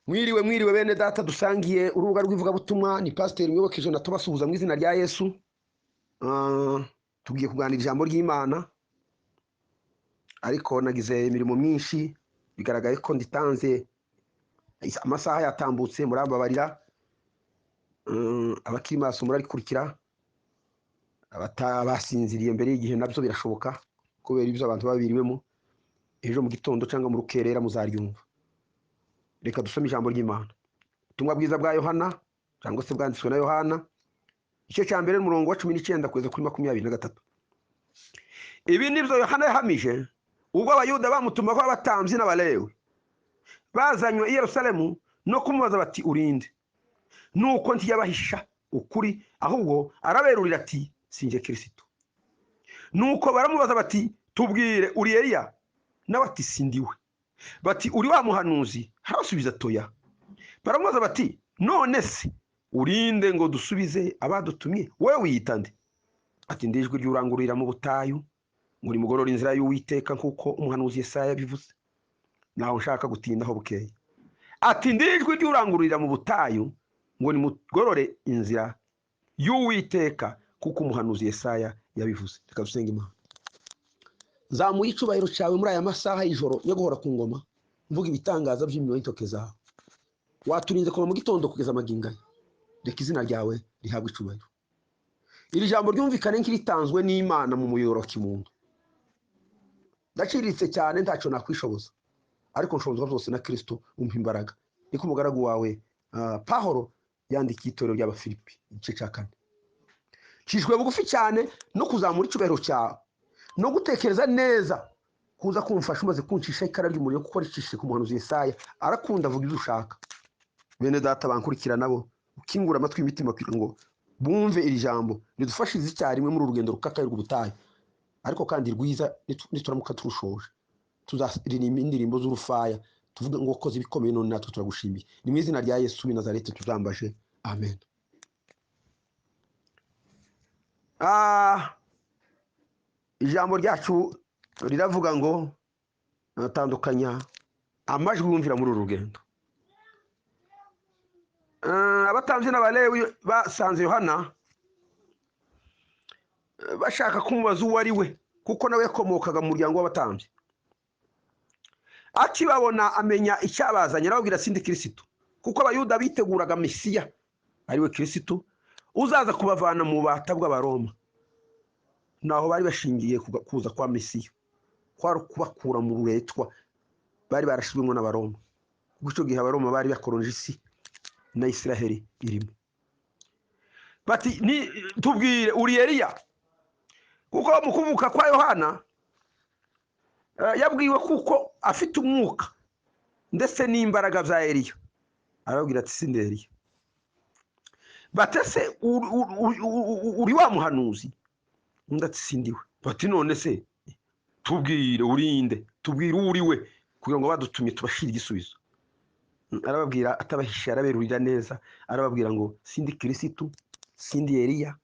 Mwiriwe bene data dusangiye urubuga rw'ivugabutumwa ni Pasiteri Muyoboke Jonathan basuhuza mu izina rya Yesu. Tugiye kuganira ijambo ry'Imana ariko nagize imirimo myinshi bigaragaye ko nditanze amasaha yatambutse murambabarira. Abakiri maso murarikurikira, abatabasinziriye mbere y'igihe nabyo birashoboka kubera ibyo abantu babiriwemo. Ejo mu gitondo cyangwa mu rukerera muzaryumva. Reka dusome ijambo ry'Imana. Ubutumwa bwiza bwa Yohana cyangwa se bwanditswe na Yohana, igice cya mbere n'umurongo wa 19 kugeza kuri 23. Ibi nibyo Yohana yahamije ubwo abayuda bamutumaho abatambyi n'abalewi bazanywe i Yerusalemu no kumubaza bati urinde. Nuko ntiyabahisha ukuri, ahubwo araberurira ati sinje Kristo. Nuko baramubaza bati tubwire, uri Eliya? Nawe ati sindiwe. Bati uri wa muhanuzi? Harasubiza toya. Baramubaza bati none se urinde ngo dusubize abadutumye, wowe wiyita nde? Ati ndijwe ry'urangurira mu butayu ngo nimugorora inzira y'Uwiteka nkuko umuhanuzi Yesaya bivuze. Naho nshaka gutindaho bukeye. Ati ndijwe ry'urangurira mu butayu ngo nimugorore inzira y'Uwiteka kuko umuhanuzi Yesaya yabivuze. Reka dusenge Imana. Zamuye icubahiro cyawe muri aya masaha y'ijoro yo guhora ku ngoma, mvuga ibitangaza by'imyoyo y'intoke zawe. Waturinze kuva mu gitondo kugeza amagingaya. Reka izina ryawe rihabwe icubahiro. Iri jambo ryumvikane nk'iritanzwe n'Imana mu muyoboro kimuntu. Ndaciriritse cyane ntacyo nakwishoboza, ariko nshobozwa byose na Kristo umpa imbaraga. Niko umugaragu wawe Pawulo yandikiye itorero ry'Abafilipi igice cya 4. Cishwe bugufi cyane no kuzamura icubahiro cyawe no gutekereza neza kuza kumfasha umaze kuncisha ikara ry'umuriro kuko ricishe ku muhanuzi Yesaya. Arakunda avuga ibyo ushaka. Bene data bankurikira nabo ukingura amatwi imitima kugira ngo bumve iri jambo ridufashize icyarimwe muri urugendo rukakaye rw'ubutayu, ariko kandi rwiza nituramuka turushoje tuzaririmba indirimbo z'urufaya tuvuga ngo koze ibikomeye none natwe turagushimiye. Ni mu izina rya Yesu w'i Nazareti tuzambaje, amen. Ijambo ryacu riravuga ngo natandukanya amajwi wumvira muri uru rugendo. Abatambyi n'abalewi basanze Yohana bashaka kumubaza uwo ari we kuko nawe yakomokaga mu muryango w'abatambyi. Akibabona amenya icyabazanye, arababwira sindi Kristo, kuko abayuda biteguraga Mesiya ari we Kristo uzaza kubavana mu bubata bw'Abaroma. Naho bari bashingiye kuza kwa Mesiya kwari kubakura mu ruretwa bari barashizwemo n'Abaroma. Gucyo gihe Abaroma bari bakoronje isi na Israheli irimo. Bati ni tubwire, uri Eliya? Kuko mu kuvuka kwa Yohana yabwiwe kuko afite umwuka ndetse n'imbaraga za Eliya. Arababwira ati sindi Eliya. Batese uri wa muhanuzi? Ndati sindiwe. Bati none se tubwire urinde, tubwire uri we kugira ngo badutumye tubashire igisubizo. Arababwira atabahisha, araberurira neza, arababwira ngo sindi Kristo, sindi Eliya,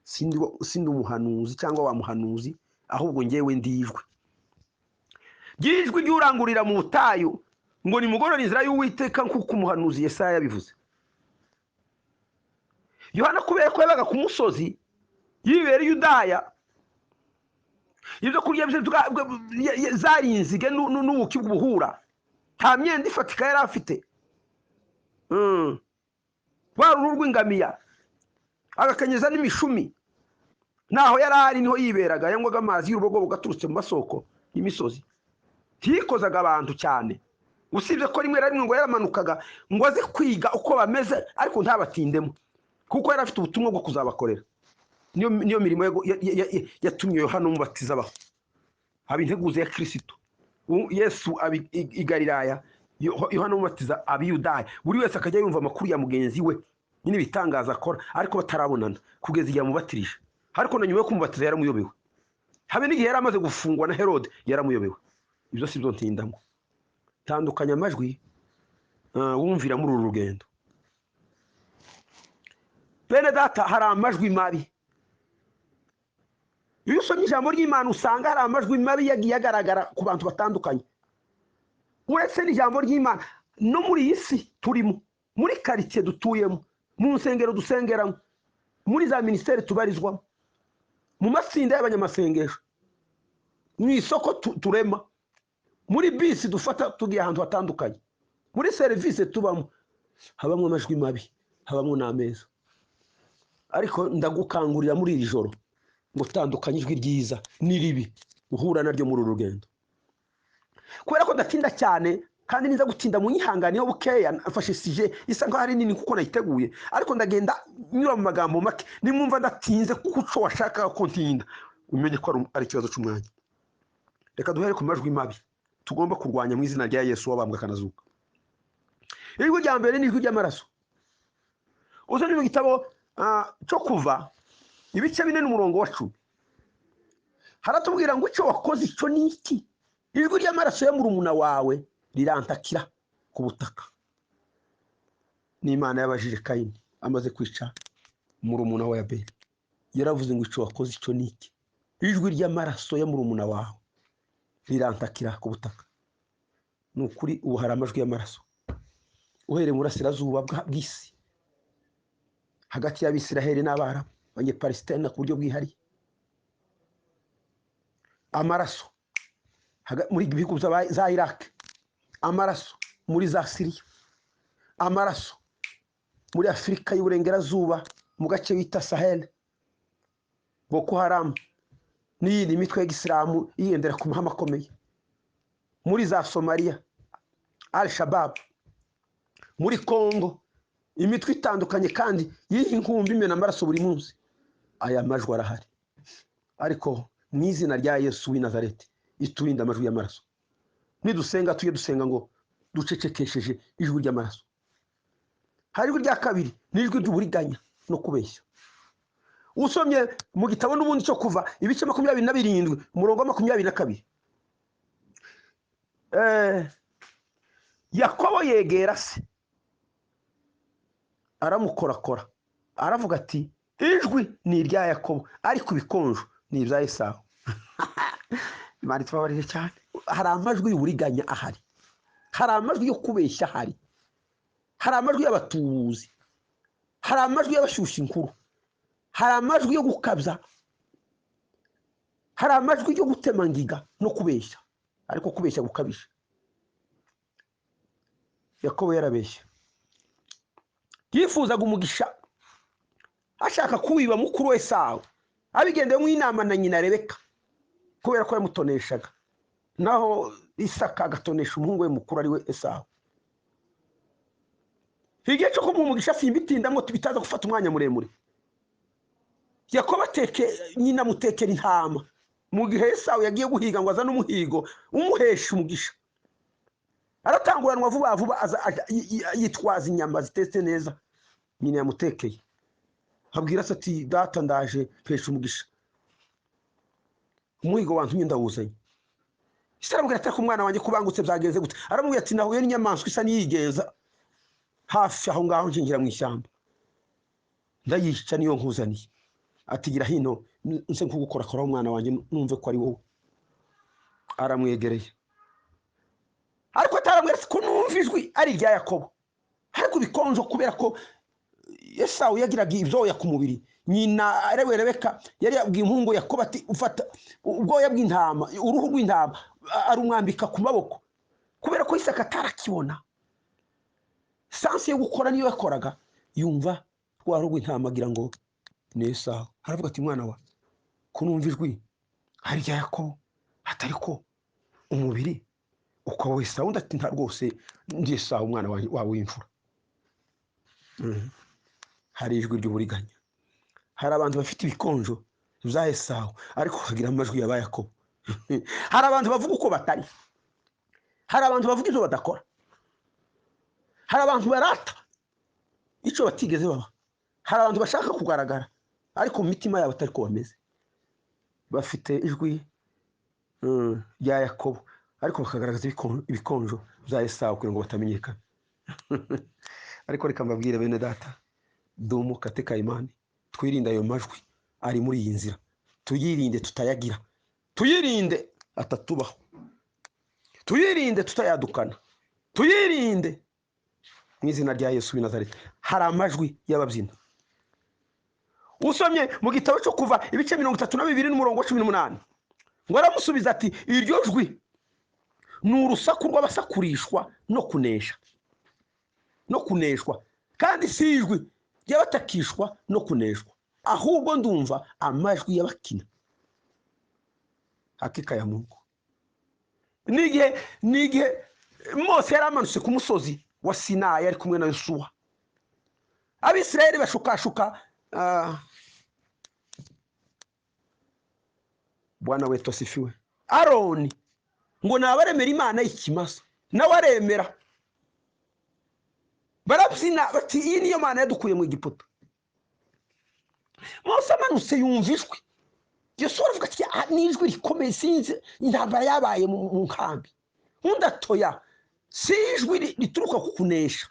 sindi umuhanuzi cyangwa wa muhanuzi, ahubwo ngewe ndijwe. Ryijwe ry'urangurira mu butayu ngo nimugorora inzira y'Uwiteka nkuko umuhanuzi Yesaya yabivuze. Yohana kubera ko yabaga ku musozi yibera Yudaya, ibyo kurya zarinzige n'ubuki bw'ubuhura, nta myenda ifatika yari afite. Rwaruhu rw'ingamiya agakenyeza n'imishumi. Naho yari ari niho yiberaga, yanywaga amazi y'urubogobogo gaturutse mu masoko y'imisozi. Ntiyikozaga abantu cyane, usibye ko rimwe na rimwe ngo yaramanukaga ngo aze kwiga uko bameze, ariko ntabatindemo kuko yari afite ubutumwa bwo kuzabakorera. Niyo mirimo yatumye Yohana umubatiza abaho, haba integuza ya Kristo. Yesu i Galilaya, Yohana umubatiza abiyudaya. Buri wese akajya yumva amakuru ya mugenzi we nyine bitangaza akora, ariko batarabonana kugeza igihe amubatirije. Ariko na nyuma yo kumubatiza yaramuyobewe. Habe n'igihe yari amaze gufungwa na Herode yaramuyobewe. Ibyo si byo ntindamo. Tandukanya amajwi wumvira muri uru rugendo. Bene data, hari amajwi mabi. Iyo usomye ijambo ry'Imana usanga hari amajwi mabi yagiye agaragara ku bantu batandukanye. Uretse n'ijambo ry'Imana no muri iyi si turimo, muri karitsiye dutuyemo, mu nsengero dusengeramo, muri za minisiteri tubarizwamo, mu matsinda y'abanyamasengesho, mu isoko turema, muri bisi dufata tugiye ahantu hatandukanye, muri serivisi tubamo, habamo amajwi mabi, habamo n'ameza. Ariko ndagukangurira muri iri joro ngo tandukanye ijwi ryiza n'iribi uhura naryo muri uru rugendo, kubera ko ndatinda cyane kandi niza gutinda mu nyihanganiyeho bukeya. Mfashe sije isa nkaho ari nini kuko nayiteguye, ariko ndagenda nyura mu magambo make. Nimwumva ndatinze kuko washakaga ko ntinda, umenye ko ari ikibazo cy'umwanya. Reka duhere ku majwi mabi tugomba kurwanya mu izina rya Yesu wabambwe akanazuka. Ijwi rya mbere ni ijwi ry'amaraso. Uzanye mu gitabo cyo Kuva ibice 4 n'umurongo wa 10 haratubwira ngo icyo wakoze icyo ni iki. Ijwi ry'amaraso ya murumuna wawe rirantakira ku butaka. N'Imana yabajije Kayini amaze kwica murumuna wa Abeli, yaravuze ngo icyo wakoze icyo ni iki. Ijwi ry'amaraso ya murumuna wawe rirantakira ku butaka. Nukuri ubu hari amajwi y'amaraso uhereye mu burasirazuba bw'isi, hagati y'Abisiraheli n'Abarabu, Abanyepalestina ku buryo bwihariye. Amaraso muri bihugu za Iraq, amaraso muri za Syria, amaraso muri Afurika y'Uburengerazuba mu gace bita Sahel, Boko Haram n'iyindi mitwe y'Isilamu yiyendera ku mahame akomeye, muri za Somalia Al-Shabaab, muri Congo imitwe itandukanye kandi y'inkumbi imena amaraso buri munsi. Aya majwi arahari, ariko mu izina rya Yesu w'i Nazareti iturinda amajwi y'amaraso. Nidusenga tujye dusenga ngo ducecekesheje ijwi ry'amaraso. Hari ijwi rya kabiri ni ijwi ry'uburiganya no kubeshya. Usomye mu gitabo n'ubundi cyo Kuva ibice 27 umurongo wa 22, Yakobo yegera se aramukorakora, aravuga ati ijwi ni irya Yakobo ariko ibikonjo ni ibya Esawu. Imana itubabarire cyane. Hari amajwi y'uburiganya ahari, hari amajwi yo kubeshya ahari, hari amajwi y'abatubuzi, hari amajwi y'abashyushya inkuru, hari amajwi yo gukabya, hari amajwi yo gutemangiga no kubeshya, ariko kubeshya gukabisha. Yakobo yarabeshya, yifuzaga umugisha, ashaka kuwiba mukuru we Esawu, abigendeye mu inama na nyina Rebeka, kubera ko yamutoneshaga, naho Isaka agatonesha umuhungu we mukuru ari we Esawu. Igihe cyo kumuha umugisha simbitindamo tubitaza gufata umwanya muremure. Yakobo nyina mutekera intama, mu gihe Esawu yagiye guhiga ngo azane umuhigo umuhesha umugisha. Aratanguranwa vuba vuba yitwaza inyama zitetse neza, nyina yamutekeye. Abwira se ati data ndaje pesha umugisha, umuhigo wantumye ndawuzanye. Isarabwira ati umwana wanjye kubangutse byagenze gute? Aramubwira ati nahuye n'inyamaswa isa niyigenza hafi aho ngaho njingira mu ishyamba, ndayica niyo nkuzaniye. Ati gira hino nse nkugukora umwana wanjye numve ko ari wowe. Aramwegereye, ariko atarambwira ko numva ijwi ari irya Yakobo, ariko bikonjo kubera ko Esawu yagiraga ibyoya ku mubiri. Nyina arewe Rebeka yari yabwiye umuhungu Yakobo ati ufata ubwoya bw'intama, uruhu rw'intama arumwambika ku maboko, kubera ko Isaka atarakibona. Sanse yo gukora niyo yakoraga, yumva rwa ruhu rw'intama agira ngo ni Esawu. Aravuga ati mwana wa kunumva ijwi ari irya Yakobo, atari ko umubiri uko wese undi ati nta rwose ndi Esawu umwana wawe w'imfura. Hari ijwi ry'uburiganya. Hari abantu bafite ibikonjo bya Esawu ariko kagira amajwi ya Yakobo. Hari abantu bavuga uko batari, hari abantu bavuga ibyo badakora, hari abantu barata icyo batigeze baba, hari abantu bashaka kugaragara ariko mu mitima yabo atari ko bameze. Bafite ijwi rya Yakobo ariko bakagaragaza ibikonjo bya Esawu kugira ngo batamenyekana. Ariko reka mbabwire bene data, dumuka teka imani, twirinde ayo majwi ari muri iyi nzira, tuyirinde tutayagira, tuyirinde atatubaho, tuyirinde tutayadukana, tuyirinde mu izina rya Yesu w'i Nazareti. Hari amajwi y'ababyina. Usomye mu gitabo cyo Kuva ibice 32 n'umurongo wa 18 ngo aramusubiza ati iryo jwi ni urusaku rw'abasakurishwa no kunesha, no kuneshwa, kandi si ijwi ry'abatakishwa no kuneshwa, ahubwo ndumva amajwi y'abakina. Hakika ya Mungu. N'igihe Mose yaramanutse ku musozi wa Sinayi ari kumwe na Yosuwa, Abisirayeli bashukashuka. Bwana wetu asifiwe. Aroni ngo nabaremera Imana y'ikimasa, nawe aremera. Barabyina bati iyi niyo Mana yadukuye mu Egiputa. Mose amanutse yumva ijwi. Yosuwa aravuga ati n'ijwi rikomeye, sinzi intambara yabaye mu nkambi. Undatoya, si ijwi rituruka ku kunesha,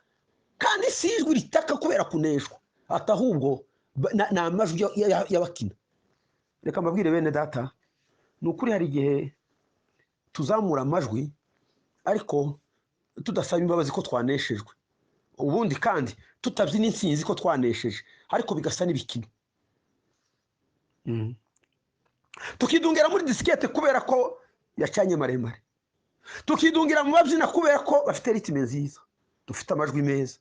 kandi si ijwi ritaka kubera kuneshwa, ati ahubwo ni amajwi y'abakina. Reka mbabwire bene data, ni ukuri hari igihe tuzamura amajwi ariko tudasaba imbabazi ko twaneshejwe, ubundi kandi tutabyina insinzi ko twanesheje, ariko bigasa n'ibikino. Tukidungira muri disikete kubera ko yacanye maremare, tukidungira mu babyina kubera ko bafite ritime nziza, dufite amajwi meza,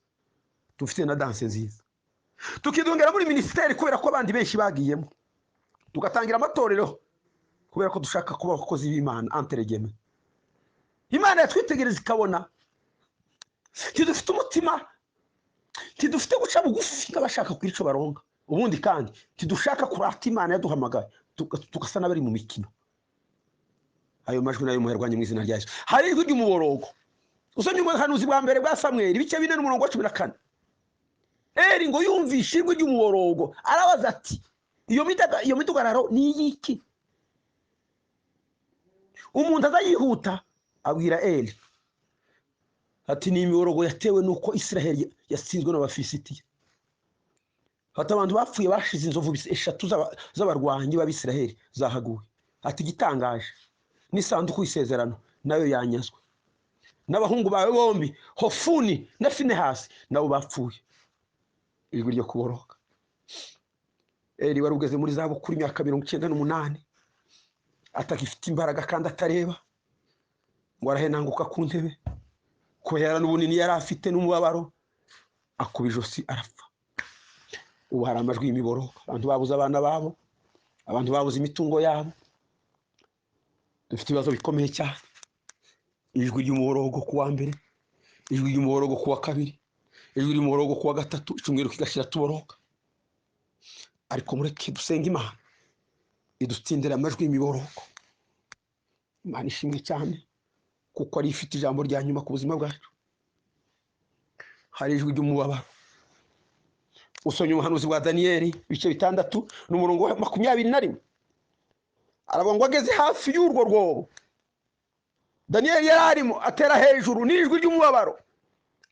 dufite na danse nziza. Tukidungira muri ministeri kubera ko abandi benshi bagiyemo, tugatangira amatorero kubera ko dushaka kuba abakozi b'Imana anteregeme. Imana yatwitegereza ikabona tidufite umutima, tidufite guca bugufi nk'abashaka kugira icyo baronga, ubundi kandi tidushaka kurata Imana yaduhamagaye tugasa n'abari mu mikino. Ayo majwi nayo muherwanye mu izina rya Yesu. Hari ijwi ry'umuborogo. Usomye mu buhanuzi bwa mbere bwa Samweli ibice 4 n'umurongo wa 14. Eli ngo yumvishe ijwi ry'umuborogo, arabaza ati iyo mitugararo ni iki? Umuntu azayihuta abwira Eli ati ni imiborogo yatewe nuko Israeli yatsinzwe n'Abafilisitiya. Hata abantu bapfuye bashize inzovu 3 z'abarwanyi b'Abisiraheli zahaguye. Ati gitangaje n'isanduku y'isezerano nayo yanyazwe, n'abahungu bawe bombi Hofuni na Finehasi nabo bapfuye. Ijwi ryo kuboroga. Eli wari ugeze muri zabukuru imyaka 98, atakifite imbaraga kandi atareba, ngo arahenanguka ku ntebe kubera n'ubunini yari afite n'umubabaro, akuba ijosi arapfa. Ubu hari amajwi y'imiborogo. Abantu babuze abana babo, abantu babuze imitungo yabo, dufite ibibazo bikomeye cyane. Ijwi ry'umuborogo ku wa mbere, ijwi ry'umuborogo ku wa kabiri, ijwi ry'umuborogo ku wa gatatu, icyumweru kigashira tuboroga. Ariko mureke dusenga Imana idutsindira amajwi y'imiborogo. Imana ishimwe cyane kuko ari ifite ijambo rya nyuma ku buzima bwacu. Hari ijwi ry'umubabaro. Usomye ubuhanuzi bwa Daniyeli ibice 6 n'umurongo wa 21. Aravuga ngo ageze hafi y'urwo rwobo, Daniyeli yari arimo atera hejuru n'ijwi ry'umubabaro.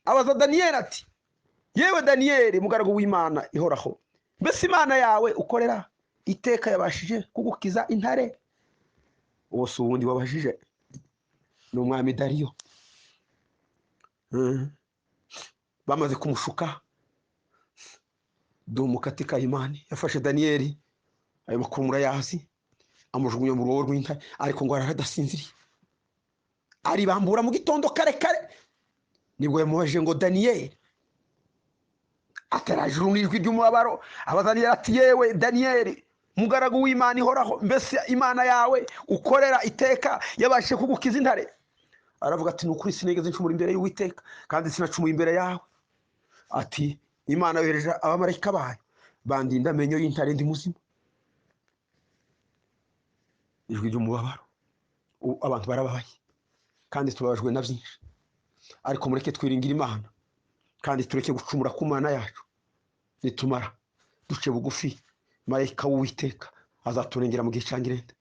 Abaza Daniyeli ati yewe Daniyeli mugaragu w'Imana ihoraho, mbese Imana yawe ukorera iteka yabashije kugukiza intare? Uwo si uwundi wabajije, ni umwami Dariyo. Bamaze kumushuka, Dumu katika imani yafashe Daniyeli, ayo makuru murayazi, amujugunya mu ruwo rw'intare, ariko ngo aradasinziriye. Aribambura mu gitondo kare kare, nibwo yamubaje ngo Daniyeli, atarajuru n'ijwi ry'umubabaro. Abaza Daniyeli ati yewe Daniyeli mugaragu w'Imana ihoraho, mbese Imana yawe ukorera iteka yabashije kugukiza intare? Aravuga ati nukuri sinigeze ncumura imbere y'Uwiteka, kandi sinacumuye imbere yawe. Ati Imana yohereje abamarayika bayo bandinda amenyo y'intare ndi muzima. Ijwi ry'umubabaro. Abantu barabaye kandi tubabajwe na byinshi, ariko mureke twiringira Imana kandi tureke gucumura ku Mana yacu. Nitumara duce bugufi, marayika w'Uwiteka azaturengera mu gihe cyangirende.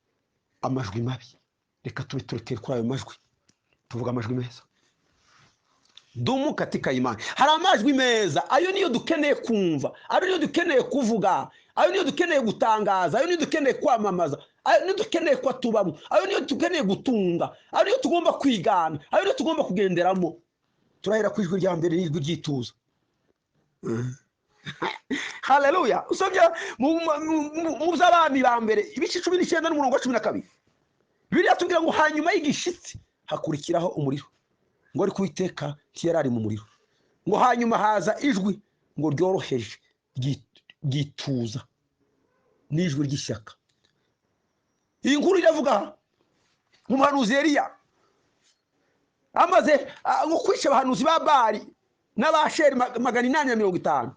Amajwi mabi reka tube turekere kuri ayo majwi, tuvuga amajwi meza. Dumu katika imani. Hari amajwi meza, ayo niyo dukeneye kumva, ayo niyo dukeneye kuvuga, ayo niyo dukeneye gutangaza, ayo niyo dukeneye kwamamaza, ayo niyo dukeneye kwatubamo, ayo niyo dukeneye gutunga, ayo niyo tugomba kwigana, ayo niyo tugomba kugenderamo. turahera ku ijwi rya mbere n'ijwi ryituza. Haleluya. Usomye mu by'abami ba mbere ibice 19 n'umurongo wa 12, Bibiliya tubwira ngo hanyuma y'igishitsi hakurikiraho umuriro, ngo ari kuwiteka ntiyari mu muriro, ngo hanyuma haza ijwi ngo ryoroheje ryituza n'ijwi ry'ishyaka. Iyi nkuru iravuga umuhanuzi Eliya amaze ngo kwica abahanuzi ba Bali n'abasheri 850.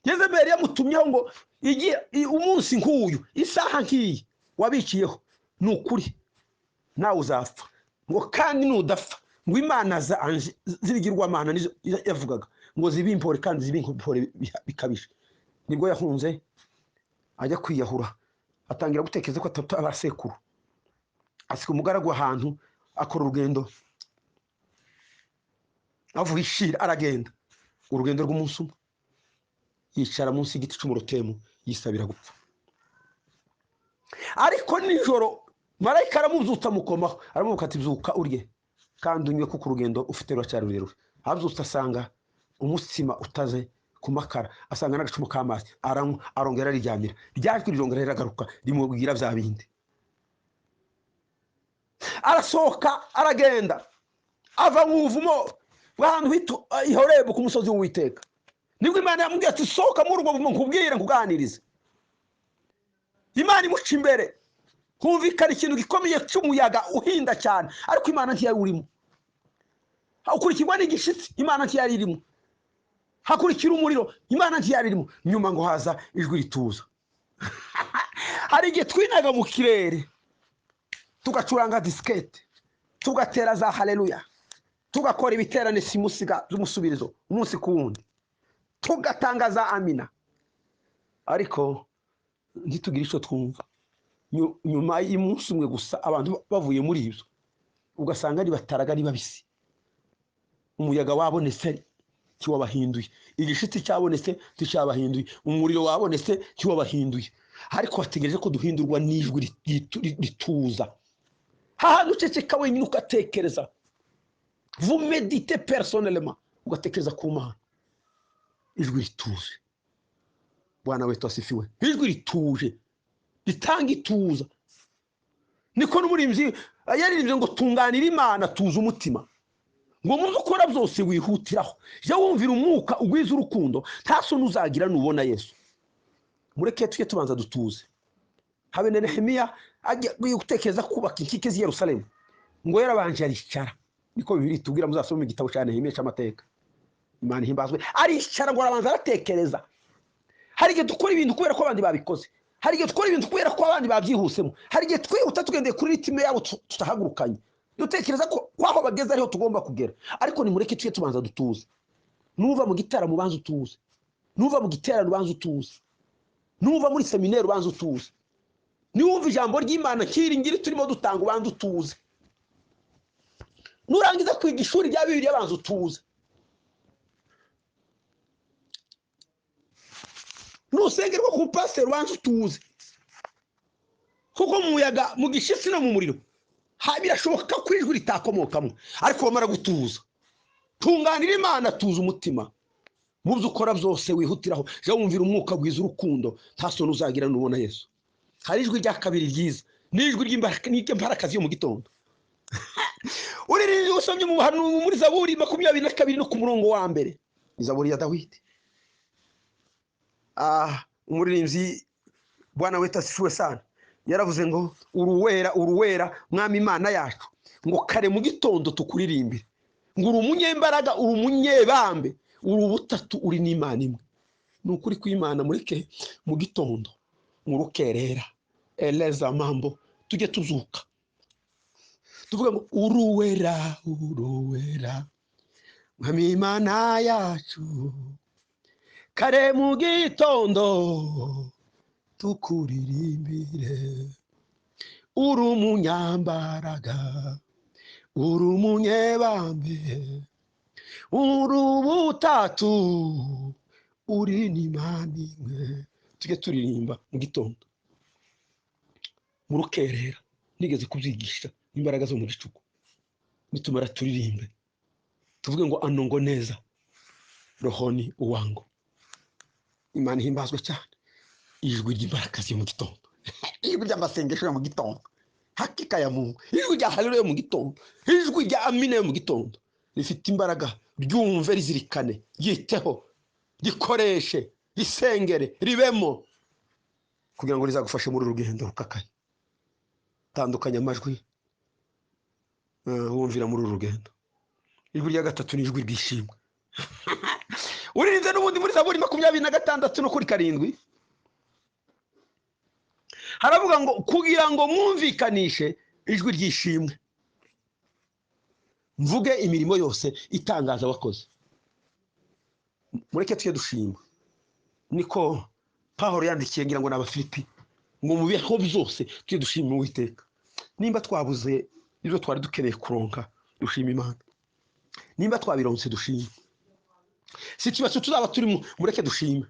Yezebeli yamutumyeho ngo umunsi nk'uyu isaha nk'iyi wabikiyeho n'ukuri nawe uzapfa, ngo kandi nudapfa ngo imana z'ibigirwamana nizo yavugaga ngo zibimpore kandi zibimpore bikabije. Nibwo yahunze ajya kwiyahura, atangira gutekereza ko abasekuru, asika umugaragu ahantu akora urugendo avuye ishira, aragenda urugendo rw'umunsi umwe, yicara munsi y'igiti cy'umurotemu yisabira gupfa. Ariko nijoro marayika aramubyutsa mukomaho, aramuvuga ati byuka urye kandi unywe kuko urugendo ufite ruracyari rurerure. Abyutse asanga umutsima utaze ku makara, asanga n'agacumu k'amazi, aranywa arongera ariryamira. Ryajwi rirongera riragaruka rimubwira bya bindi. Arasohoka aragenda ava mu buvumo bw'ahantu hito Horebu ku musozi w'Uwiteka. Nibwo Imana yamubwiye ati sohoka muri ubwo buvumo nkubwire nkuganirize. Imana imuca imbere, humvikana ikintu gikomeye cy'umuyaga uhinda cyane, ariko Imana ntiyari urimo. Hakurikirwa n'igishitsi, Imana ntiyari irimo. Hakurikira umuriro, Imana ntiyari irimo. Nyuma ngo haza ijwi rituza. Hari igihe twinaga mu kirere tugacuranga diskete, tugatera za haleluya, tugakora ibiterane simusiga z'umusubirizo umunsi ku wundi, tugatangaza amina, ariko ntitugira icyo twumva. Nyuma y'umunsi umwe gusa abantu bavuye muri ibyo, ugasanga ari bataraga ari babisi. Umuyaga wabonetse kiwabahinduye, igishitsi cyabonetse ticyabahinduye, umuriro wabonetse kiwabahinduye, ariko bategereje ko duhindurwa n'ijwi rituza. Hahantu uceceka wenyine ugatekereza, vous méditez personnellement, ugatekereza ku Mana. Ijwi rituje. Bwana wetu asifiwe. Ijwi rituje ritanga ituza. Niko n'umurimvyi yaririmbye ngo tunganira Imana tuza umutima, ngo muze ukora byose wihutiraho, je wumvira umwuka ugwiza urukundo, ntaso nuzagira nubona Yesu. Mureke tuye tubanza dutuze. Habe na Nehemiya ajya gutekereza kubaka inkike z'i Yerusalemu, ngo yarabanje aricara. Niko Bibiliya itubwira, muzasoma igitabo cya Nehemiya cy'amateka. Imana ihimbazwe. Aricara ngo arabanza aratekereza. Hari igihe dukora ibintu kubera ko abandi babikoze, hari igihe dukora ibintu kubera ko abandi babyihusemo, hari igihe twihuta tugendeye kuri ritime yabo tutahagurukanye, dutekereza ko kwaho bageze ariho tugomba kugera. Ariko nimureke tuye tubanza dutuze. Nuva mu gitaramo ubanza utuze, nuva mu giterano ubanza utuze, nuva muri seminaire ubanza utuze, niwumva ijambo ry'Imana kiringiri turimo dutanga ubanza utuze, nurangiza kwiga ishuri rya Bibiliya abanza utuze, nusengerwa ku pastor ubanza utuze, kuko mu muyaga mu gishitsi no mu muriro birashoboka ko ijwi ritakomokamo, ariko bamara gutuza. Tunganira Imana, tuza umutima, mu byo ukora byose wihutiraho, je wumvira umwuka gwiza urukundo, ntaso nuzagira nubona Yesu. Hari ijwi rya kabiri ryiza, n'ijwi ry'imbaraga yo mu gitondo. Uri usomye mu buhanuzi muri Zaburi 22 no ku murongo wa mbere, Zaburi ya Dawidi. Umuririmbyi Bwana wetu asifiwe sana, yaravuze ngo uruwera uruwera mwami Imana yacu, ngo kare mu gitondo tukuririmbire, ngo uri umunyembaraga uri umunyebambe uri ubutatu uri n'Imana imwe. Nukuri kw'Imana mureke mu gitondo murukerera eleza mambo tujye tuzuka tuvuga ngo uruwera uruwera mwami Imana yacu, kare mu gitondo tukuririmbire, uri umunyambaraga uri umunyebambe uri ubutatu uri n'Imana imwe. Tujye turirimba mu gitondo murukerera, nigeze kubyigisha imbaraga zo mu gicuku, nitumara turirimbe tuvuge ngo anongoneza rohoni uwangu. Imana ihimbazwe cyane. Ijwi ry'imbaraga yo mu gitondo, ijwi ry'amasengesho yo mu gitondo, hakika ya Mungu, ijwi rya haleluya yo mu gitondo, ijwi rya amina yo mu gitondo, rifite imbaraga. Ryumve, rizirikane, ryiteho, rikoreshe, risengere, ribemo, kugira ngo rizagufashe muri urugendo rukakaye. Tandukanya amajwi wumvira muri urugendo. Ijwi rya gatatu ni ijwi ry'ishimwe. Uririnze n'ubundi muri Zaburi 26 no kuri 7 haravuga ngo kugira ngo mwumvikanishe ijwi ry'ishimwe, mvuge imirimo yose itangaza wakoze. Mureke tujye dushima. Niko Pawulo yandikiye ngira ngo n'Abafilipi ngo mu bihe byose tujye dushima Uwiteka. Nimba twabuze ibyo twari dukeneye kuronka, dushima Imana. Nimba twabironse, dushima. Situation tuzaba turimo, mureke dushime.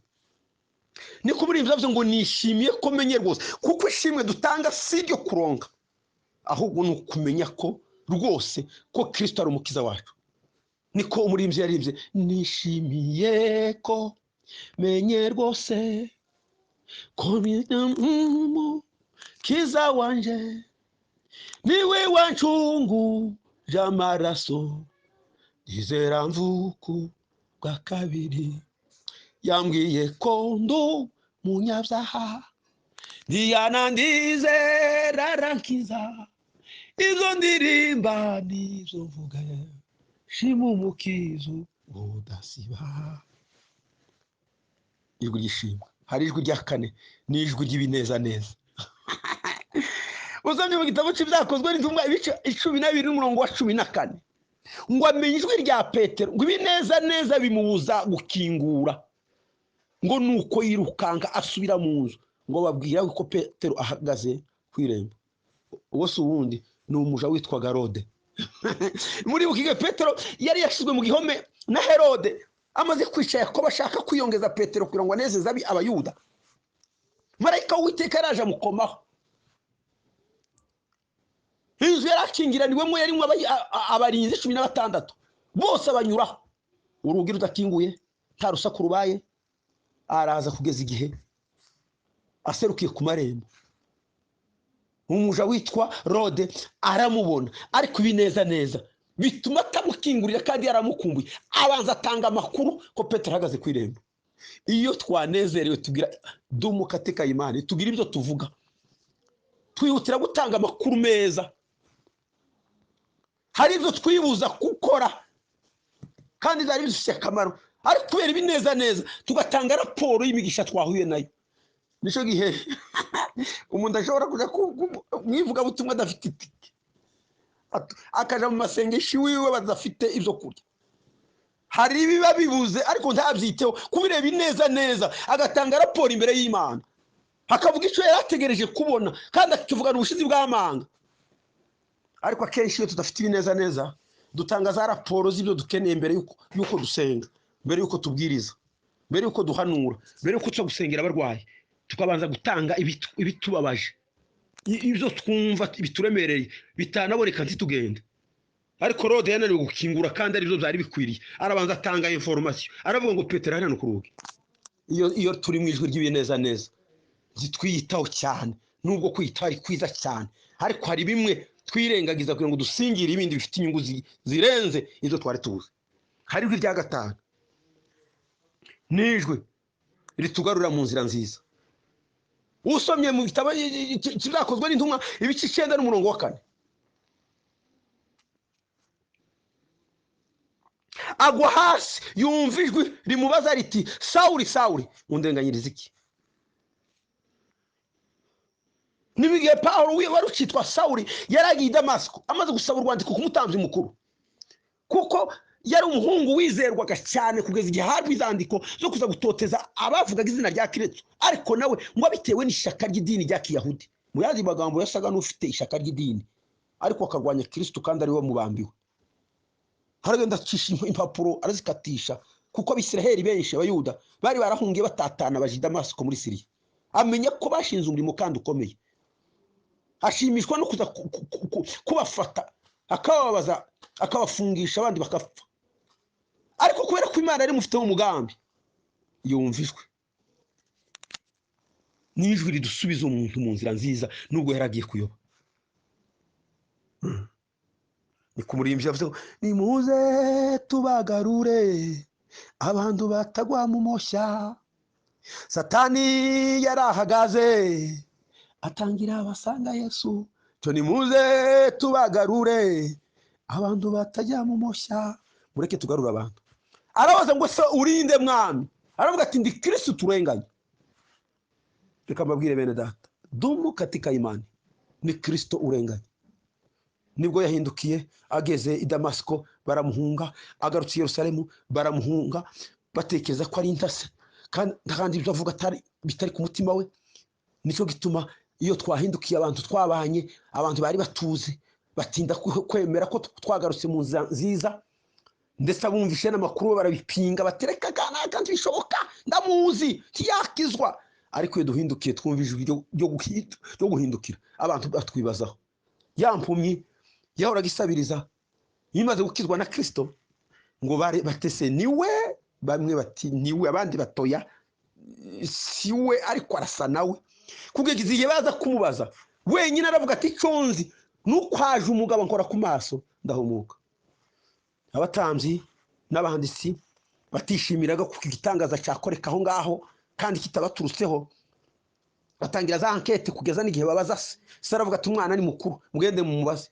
Niko muri ibyo ngo nishimiye ko menye rwose, kuko ishimwe dutanga si ryo kuronka, ahubwo ni kumenya ko rwose ko Kristo ari umukiza wacu. Niko umurimbyi yaribye, nishimiye ko menye rwose ko umukiza wanje niwe wancungu j'amaraso, nizera mvuku bwa kabiri, yambwiye ko ndo munyabyaha, ndiyanandizera arankiza, izo ndirimba nizo mvuga, shima umukizo udasiba. Ijwi ry'ishimwe. Hari ijwi rya kane, ni ijwi ry'ibinezaneza. Uzamye mu gitabo cy'ibyakozwe n'intumwa ibice 12 n'umurongo wa 14 ngo amenye ijwi rya Petero ngo ibinezaneza bimubuza gukingura, ngo nuko yirukanga asubira mu nzu, ngo babwira ko Petero ahagaze kwirembo. Uwo si uwundi ni umuja witwaga Herode. Muri bukige Petero yari yashizwe mu gihome na Herode, amaze kwica Yakobo ashaka kwiyongeza Petero kugira ngo anezeze abayuda. Marayika w'Uwiteka araje amukomaho. Inzu yarakingiraniwemo yarimo abarinzi 16 bose abanyuraho, urugi rudakinguye, nta rusaku rubaye. Araza kugeza igihe aserukiye ku marembo, umuja witwa Rode aramubona, ariko ibinezaneza bituma atamukingurira kandi yaramukumbuye. Abanza atanga amakuru ko Petero ahagaze ku irembo. Iyo twanezerewe tugira dumukateka Imana, tugira ibyo tuvuga, twihutira gutanga amakuru meza. Hari ibyo twibuza gukora kandi zari bifite akamaro, ariko kubera ibinezaneza tugatanga raporo y'imigisha twahuye nayo. Nico gihe umuntu ashobora kuja mwivuga butumwa adafite itike, akaja mu masengesho wiwe badafite ibyo kurya. Hari ibiba bibuze ariko ntabyiteho, kubireba inezaneza agatanga raporo imbere y'Imana, akavuga icyo yarategereje kubona kandi akivugana ubushizi bw'amanga. Ariko akenshi iyo tudafite ibinezaneza dutanga za raporo z'ibyo dukeneye mbere yuko dusenga, mbere yuko tubwiriza, mbere yuko duhanura, mbere yuko tujya gusengera abarwayi, tukabanza gutanga ibitubabaje, ibyo twumva bituremereye bitanaboneka ntitugende. Ariko Rode yananiwe gukingura kandi ari byo byari bikwiriye, arabanza atanga information, aravuga ngo Petero hano ku rugi. Iyo turi mu ijwi ry'ibinezaneza zitwiyitaho cyane, nubwo kwita ari kwiza cyane, ariko hari bimwe twirengagiza kugira ngo dusingire ibindi bifite inyungu zirenze izo twari tuzi. Hari ijwi rya gatanu, nijwi ritugarura mu nzira nziza. Usomye mu bitabo cy'ibyakozwe n'intumwa ibice 9 n'umurongo wa 4, agwa hasi yumva ijwi rimubaza riti, Sawuli Sawuli undenganyiriza iki? Nibigiye Pawulo wari ucitwa Sawuli yaragiye Damasiko amaze gusaba urwandiko ku mutambyi mukuru, kuko yari umuhungu wizerwaga cyane kugeza igihe harwi izandiko zo kuza gutoteza abavugaga izina rya Kristo, ariko nawe ngo bitewe n'ishaka ry'idini rya Kiyahudi. Mu yandi magambo yasaga n'ufite ishaka ry'idini ariko akarwanya Kristo kandi ari we mubambiwe. Haragenda acisha impapuro arazikatisha, kuko Abisiraheli benshi abayuda bari barahungiye batatana baje Damasiko muri Siriya. Amenya ko bashinze umurimo kandi ukomeye, ashimishwa no kuza kubafata akababaza, akabafungisha abandi bakapfa. Imana ari mufiteho umugambi yumvijwe n'ijwi ridusubiza umuntu mu nzira nziza nubwo yaragiye kuyoba. Ni kumurimbyi yavuze ngo nimuze tubagarure abantu batagwa mu moshya. Satani yarahagaze atangira abasanga Yesu, cyo nimuze tubagarure abantu batajya mu moshya. Mureke tugarura abantu. Arabaza ngo se urinde mwami? Aravuga ati ndi Kristo turenganye. Reka mbabwire bene data, dumu katika imani ni Kristo urenganye. Nibwo yahindukiye ageze i Damasiko baramuhunga, agarutse i Yerusalemu baramuhunga, batekereza ko ari intase kandi ibyo avuga bitari ku mutima we. Nicyo gituma iyo twahindukiye abantu twabanye, abantu bari batuzi batinda kwemera ko twagarutse mu nzira nziza, ndetse abumvishe n'amakuru barabipinga batereka kandi bishoboka ndamuzi ntiyakizwa. Ariko iyo duhindukiye twumvije ryo guhindukira, abantu batwibazaho. Yampumyi yahoraga isabiriza yimaze gukizwa na Kristo ngo batese niwe, bamwe bati niwe, abandi batoya siwe, ariko arasa nawe. Kugeza igihe baza kumubaza wenyine aravuga ati conzi nuko haje umugabo nkora ku maso ndahumuka. Abatambyi n'abanditsi batishimiraga kuko igitangaza cyakoreka aho ngaho kandi kitabaturutseho, batangira za enquête kugeza n'igihe babaza se aravuga ati umwana ni mukuru mugende mumubaze.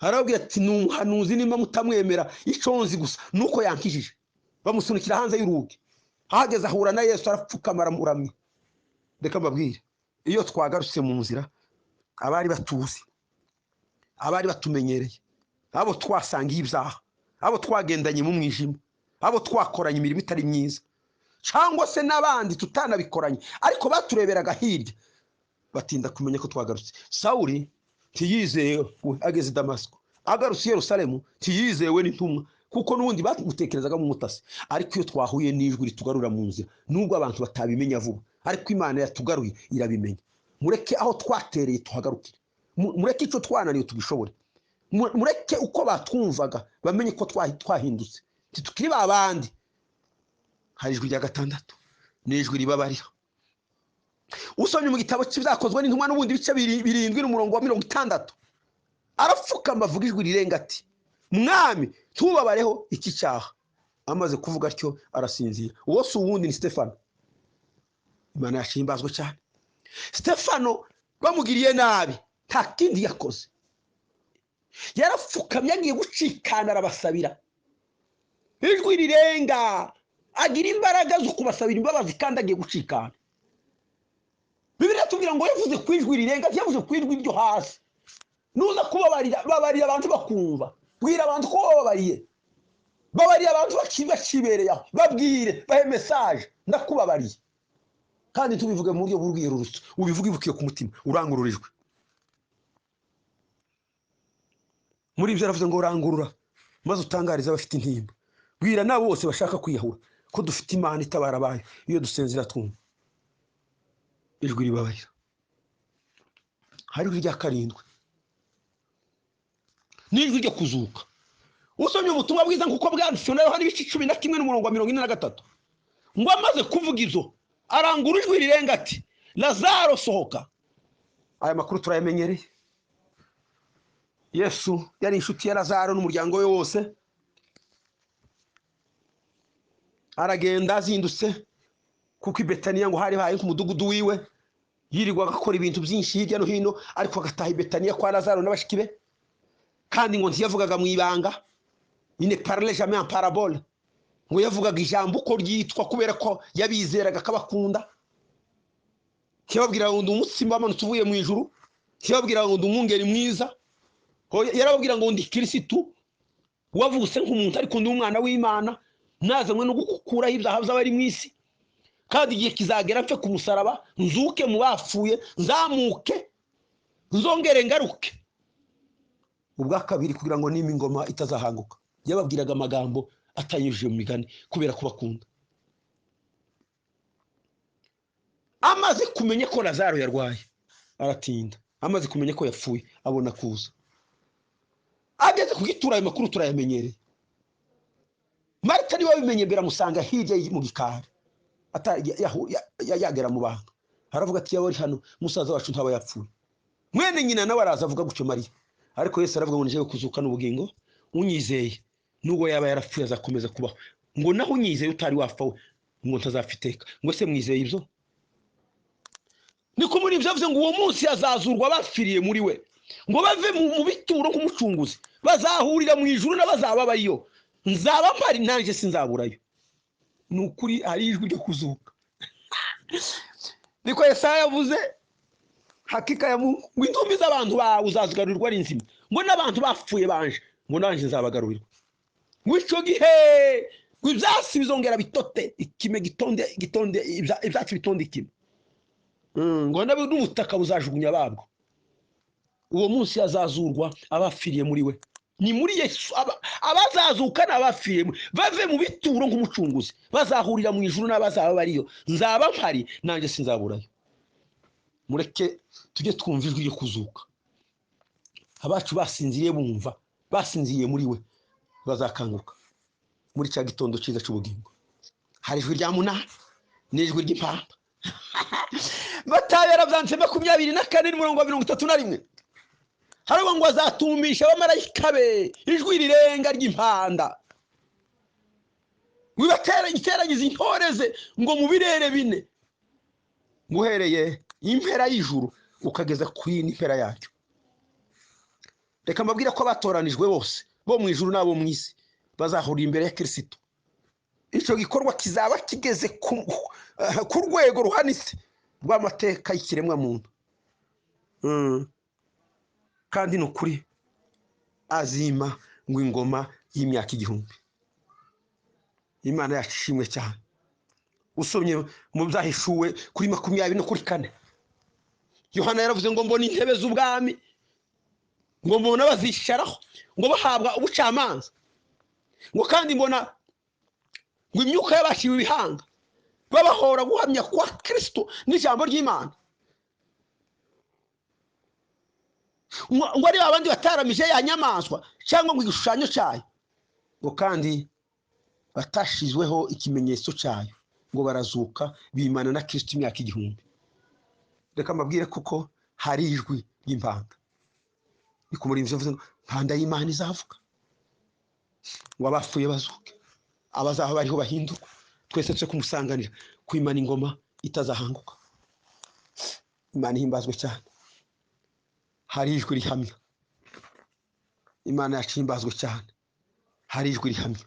Harabwira ati n'umuhanuzi nimba mutamwemera iconzi gusa nuko yankijije. Bamusunikira hanze y'urugi, ahageze ahura na Yesu arapfukama aramuramye. Reka mbabwire, iyo twagarutse mu nzira, abari batuzi, abari batumenyereye, abo twasangiye ibyaha, abo twagendanye mu mwijima, abo twakoranye imirimo itari myiza, cyangwa se n'abandi tutanabikoranye ariko batureberaga hirya, batinda kumenya ko twagarutse. Sawuli ntiyizeye ageze i Damasiko, agarutse i Yerusalemu ntiyizewe n'intumwa kuko n'ubundi bamutekerezaga mu mutasi. Ariko iyo twahuye n'ijwi ritugarura mu nzira, nubwo abantu batabimenya vuba, ariko Imana yatugaruye irabimenya. Mureke aho twatereye tuhagarukire, mureke icyo twananiye tubishobore, mureke uko batwumvaga bamenye ko twahindutse tukiri babandi. Hari ijwi rya gatandatu, n'ijwi ribabarira. Usomye mu gitabo cy'ibyakozwe n'intumwa n'ubundi bice 7 n'umurongo wa 60, arapfukama avuga ijwi rirenga ati mwami tubabareho iki cyaha. Amaze kuvuga atyo arasinzira. Uwo si uwundi ni Stefano. Imana yashimbazwe cyane. Stefano bamugiriye nabi, nta kindi yakoze, yarapfukamye agiye gucikana arabasabira. Ijwi rirenga, agira imbaraga zo kubasabira imbabazi kandi agiye gucikana. Bibiliya tubwira ngo yavuze ku ijwi rirenga, yavuze ku ijwi ryo hasi. Nuza kubabarira, babarira abantu bakumva, bwira abantu ko babariye, babarira abantu bakibereye aho, babwire bahe message ndakubabariye. Kandi tubivuge mu buryo bw'urwirurutso, ubivuge ibukiye ku mutima, urangururijwe. Muri ibyo aravuze ngo urangurura maze utangariza abafite intimba, bwira nabo bose bashaka kwiyahura ko dufite Imana itabara abayo iyo dusenzera twumva. Ijwi ribabarira. Hari ijwi rya karindwi, n'ijwi ryo kuzuka. Usomye ubutumwa bwiza nkuko bwanditswe na Yohana ibice 11 n'umurongo wa 43, ngo amaze kuvuga izo arangura ijwi rirenga ati Lazaro sohoka. Aya makuru turayamenyereye. Yesu yari inshuti ya Lazaro n'umuryango we wose. Aragenda azindutse kuko i Betaniya ngo hari haye ku mudugudu wiwe, yirirwa agakora ibintu byinshi hirya no hino, ariko agataha i Betaniya kwa Lazaro n'abashiki be. Kandi ngo ntiyavugaga mu ibanga, il ne parlait jamais en parabole, ngo yavugaga ijambo uko ryitwa kubera ko yabizeraga akabakunda. Kibabwira ngo ndi umutsima wamanutse uvuye mu ijuru, kibabwira ngo ndi umwungeri mwiza, yarababwira ngo ndi Kristo wavutse nk'umuntu ariko ndi umwana w'Imana, nazanywe no gukuraho ibyaha by'abari mu isi, kandi igihe kizagera mfe ku musaraba, nzuke mu bapfuye, nzamuke, nzongere ngaruke ubwa kabiri kugira ngo nima ingoma itazahanguka. Yababwiraga amagambo atanyujije mu migani kubera kubakunda. Amaze kumenya ko Lazaro yarwaye aratinda, amaze kumenya ko yapfuye abona kuza. Ageze kugitura ayo makuru turayamenyereye. atari babimenye biramusanga hirya mu gikari yagera mu bantu haravuga ati yawe hano musaza wacu ntaba yapfuye mwene nyina nawe araza avuga gutyo Mariya ariko Yesu aravuga ngo nije kuzuka n'ubugingo unyizeye nubwo yaba yarapfuye azakomeza kubaho ngo naho unyizeye utari wapfa we ngo ntazafiteka ngo se mwizeye ibyo niko muri ibyo avuze ngo uwo munsi yazazurwa bafiriye muri we ngo bave mu bituro nk'umucunguzi bazahurira mu ijuru n'abazaba bariyo nzaba mpari nanjye sinzaburayo nukuri ari ijwi ryo kuzuka niko Yesaya yavuze hakika ya Mungu ngo intumbi z'abantu bawe uzazigarurirwa ari nzima ngo n'abantu bapfuye banje ngo nanjye nzabagarurirwa ngo icyo gihe ngo ibyatsi bizongera bitote ikime gitonde ibyatsi bitonde ikime ngo n'ubutaka buzajugunya babwo uwo munsi yazazurwa abafiriye muri we ni muri Yesu abazazuka n'abafiriye bave mu bituro nk'umucunguzi bazahurira mu ijuru n'abazaba bariyo nzaba mpari nanjye sinzaburayo mureke tujye twumva ijwi ryo kuzuka abacu basinziriye bumva basinziriye muri we bazakanguka muri cya gitondo cyiza cy'ubugingo hari ijwi rya munani n'ijwi ry'impanda Matayo yarabyanditse 24:31 haravuga ngo azatumisha abamarayika be ijwi rirenga ry'impanda wibateranyize intoreze ngo mu birere bine guhereye impera y'ijuru ukageza kuri impera yacyo reka mbabwira ko abatoranijwe bose bo mu ijuru nabo mu isi bazahurira imbere ya Kristo icyo gikorwa kizaba kigeze ku rwego ruhanitse rw'amateka y'ikiremwa muntu kandi nukuri azima ngo ingoma y'imyaka 1000 Imana yashimwe cyane usomye mu byahishuwe kuri 20 no kuri 4 Yohana yaravuze ngo mbona intebe z'ubwami ngo mbona bazisharaho ngo bahabwa ubucamanza ngo kandi mbona ngo imyuka y'abashiwe ibihanga babahora guhamya kwa Kristo n'ijambo ry'Imana ngo ari abandi bataramije ya nyamaswa cyangwa ngo igishushanyo cyayo ngo kandi batashizweho ikimenyetso cyayo ngo barazuka bimana na Kristo imyaka 1000 reka mbabwire kuko hari ijwi ry'impanda niko muri ivyo mvuze mpanda y'Imana izavuga ngo abapfuye bazuke abazaho bariho bahindurwa twese tse kumusanganira kwimana ingoma itazahanguka Imana ihimbazwe cyane hari ijwi rihamya Imana yacimbazwe cyane hari ijwi rihamya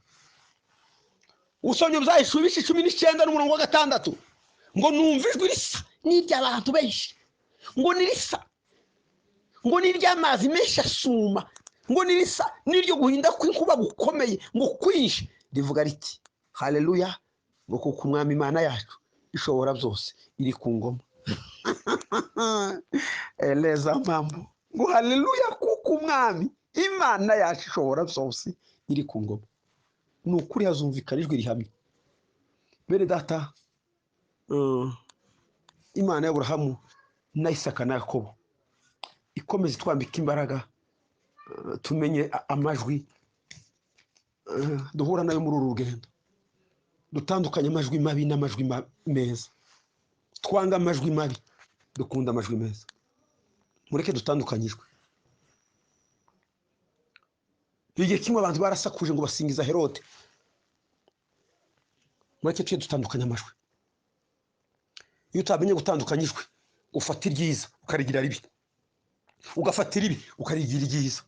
usomye byahishuwe 19:6 ngo numva ijwi risa n'iry'abantu benshi ngo nirisa ngo n'iry'amazi menshi asuma ngo nirisa n'iryo guhinda kw'inkuba gukomeye ngo kwinshi rivuga riti haleluya ngo kuko umwami Imana yacu ishobora byose iri ku ngoma eleza mambo ngo haleluya kuko umwami Imana yacu ishobora byose iri ku ngoma nukuri hazumvikana ijwi rihamye bene data Imana y'Aburahamu na Isaka na Yakobo ikomeze twambika imbaraga tumenye amajwi duhura nayo muri uru rugendo dutandukanye amajwi mabi n'amajwi meza twanga amajwi mabi dukunda amajwi meza mureke dutandukanyijwe igihe kimwe abantu barasakuje ngo basingiza Herode mureke tujye dutandukanya amajwi iyo utamenye gutandukanyijwe ufata iryiza ukarigira ribi ugafata iribi ukarigira ryiza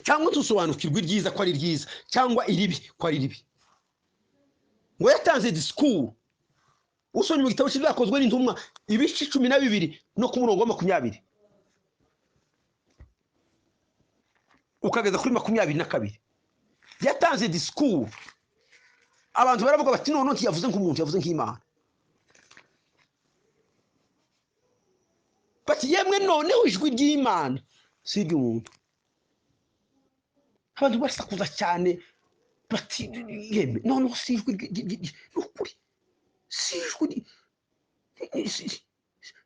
cyangwa tusobanukirwe iryiza ko ari ryiza cyangwa iribi ko ari ribi ngo yatanze discours usomye mu gitabo cy'ibyakozwe n'intumwa ibice 12 no ku murongo wa 20 ukageza kuri 22 yatanze discours abantu baravuga bati none ntiyavuze nk'umuntu yavuze nk'Imana bati yemwe noneho ijwi ry'Imana si iry'umuntu abantu basakuza cyane bati yemwe noneho si ijwi n'ukuri si ijwi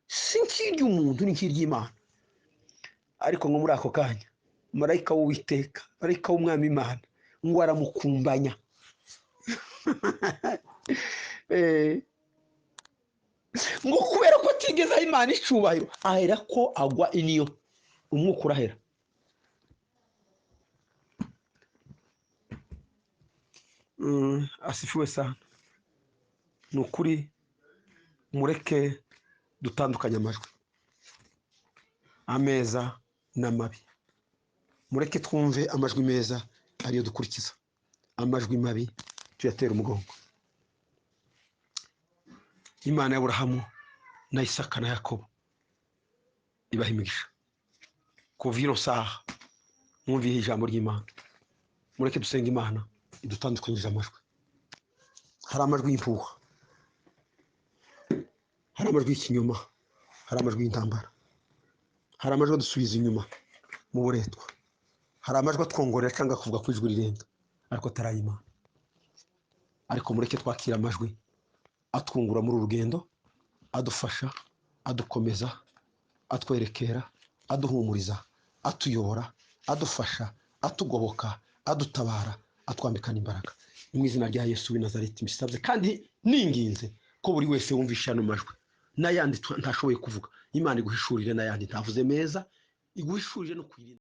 si nk'iry'umuntu ni nk'iry'Imana ariko ngo muri ako kanya marayika w'Uwiteka marayika w'umwami Imana ngo aramukumbanya ngo kubera ko atigeze aha Imana icubahiro ahera ko agwa iniyo umwuka urahera. Asifiwe sana. Ni ukuri mureke dutandukanye amajwi ameza n'amabi, mureke twumve amajwi meza ariyo dukurikiza, amajwi mabi tuyatera umugongo. Imana y'Aburahamu na Isaka na Yakobo ibaha imigisha. Kuva ino saha mwumviye ijambo ry'Imana, mureke dusenga Imana idutandukanyije amajwi. Hari amajwi y'impuha, hari amajwi y'ikinyoma, hari amajwi y'intambara, hari amajwi adusubiza inyuma mu buretwa, hari amajwi atwongorera cyangwa kuvuga ku ijwi rirenga ariko atari Imana. Ariko mureke twakira amajwi atwungura muri urugendo, adufasha, adukomeza, atwerekera, aduhumuriza, atuyobora, adufasha, atugoboka, adutabara, atwambikana imbaraga. Ni mu izina rya Yesu w'i Nazareti mbisabye kandi ninginze ko buri wese wumvisha ano majwi n'ayandi ntashoboye kuvuga, Imana iguhishurire n'ayandi ntavuze meza, iguhishurire no kwirinda.